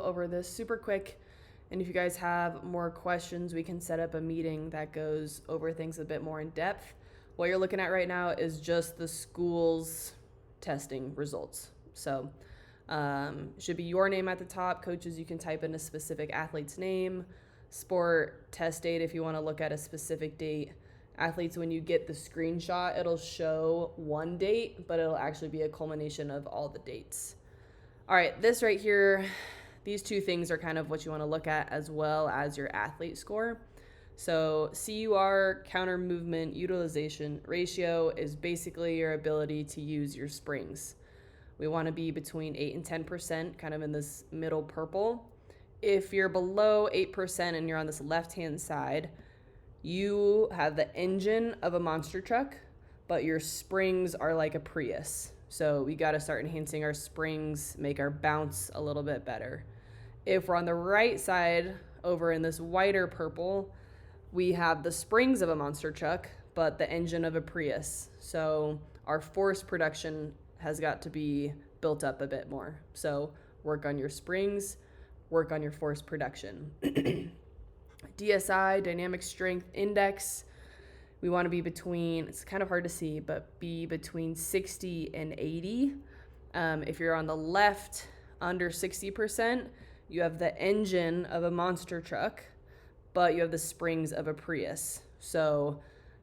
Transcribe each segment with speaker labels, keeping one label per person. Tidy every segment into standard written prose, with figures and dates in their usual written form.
Speaker 1: over this super quick. And if you guys have more questions, we can set up a meeting that goes over things a bit more in depth. What you're looking at right now is just the school's testing results. So should be your name at the top. Coaches, you can type in a specific athlete's name. Sport, test date if you want to look at a specific date. Athletes, when you get the screenshot, it'll show one date, but it'll actually be a culmination of all the dates. All right, this right here, these two things are kind of what you want to look at, as well as your athlete score. So CUR, counter movement utilization ratio, is basically your ability to use your springs. We want to be between 8 and 10%, kind of in this middle purple. If you're below 8% and you're on this left-hand side, you have the engine of a monster truck, but your springs are like a Prius. So we got to start enhancing our springs, make our bounce a little bit better. If we're on the right side, over in this whiter purple, we have the springs of a monster truck, but the engine of a Prius. So our force production has got to be built up a bit more. So work on your springs, work on your force production. DSI, dynamic strength index, we want to be between, it's kind of hard to see, but be between 60 and 80. If you're on the left, under 60%, you have the engine of a monster truck, but you have the springs of a Prius. So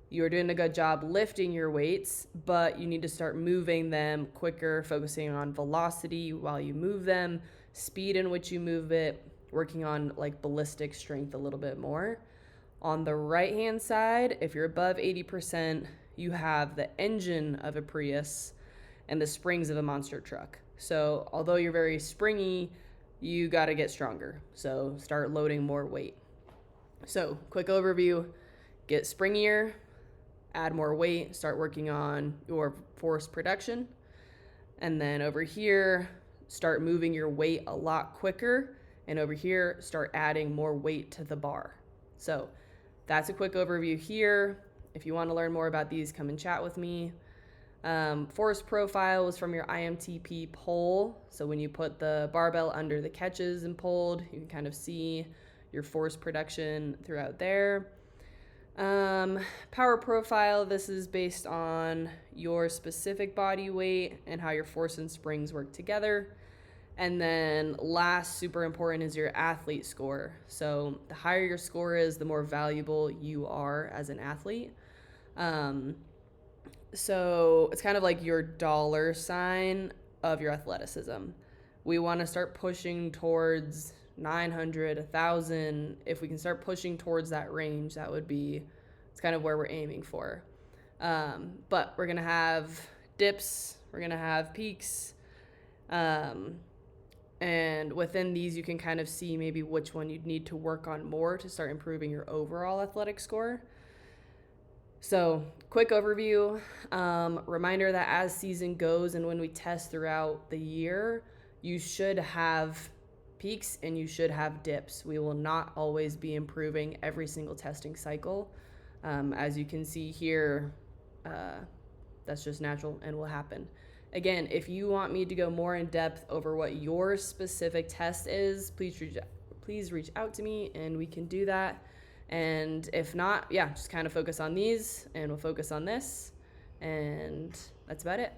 Speaker 1: you're doing a good job lifting your weights, but you need to start moving them quicker, focusing on velocity while you move them, speed in which you move it, working on like ballistic strength a little bit more. On the right-hand side, if you're above 80%, you have the engine of a Prius and the springs of a monster truck. So although you're very springy, you got to get stronger. So start loading more weight. So quick overview, get springier, add more weight, start working on your force production. And then over here, start moving your weight a lot quicker. And over here, start adding more weight to the bar. So that's a quick overview here. If you want to learn more about these, come and chat with me. Force profile was from your IMTP poll. So when you put the barbell under the catches and pulled, you can kind of see your force production throughout there. Power profile, this is based on your specific body weight and how your force and springs work together. And then last, super important, is your athlete score. So the higher your score is, the more valuable you are as an athlete. So it's kind of like your dollar sign of your athleticism. We want to start pushing towards 900, 1,000. If we can start pushing towards that range, that would be, it's kind of where we're aiming for. But we're going to have dips, we're going to have peaks. And within these, you can kind of see maybe which one you'd need to work on more to start improving your overall athletic score. So quick overview, reminder that as season goes and when we test throughout the year, you should have peaks and you should have dips. We will not always be improving every single testing cycle. As you can see here, that's just natural and will happen. Again, if you want me to go more in depth over what your specific test is, please reach out to me and we can do that. And if not, yeah, just kind of focus on these and we'll focus on this. And that's about it.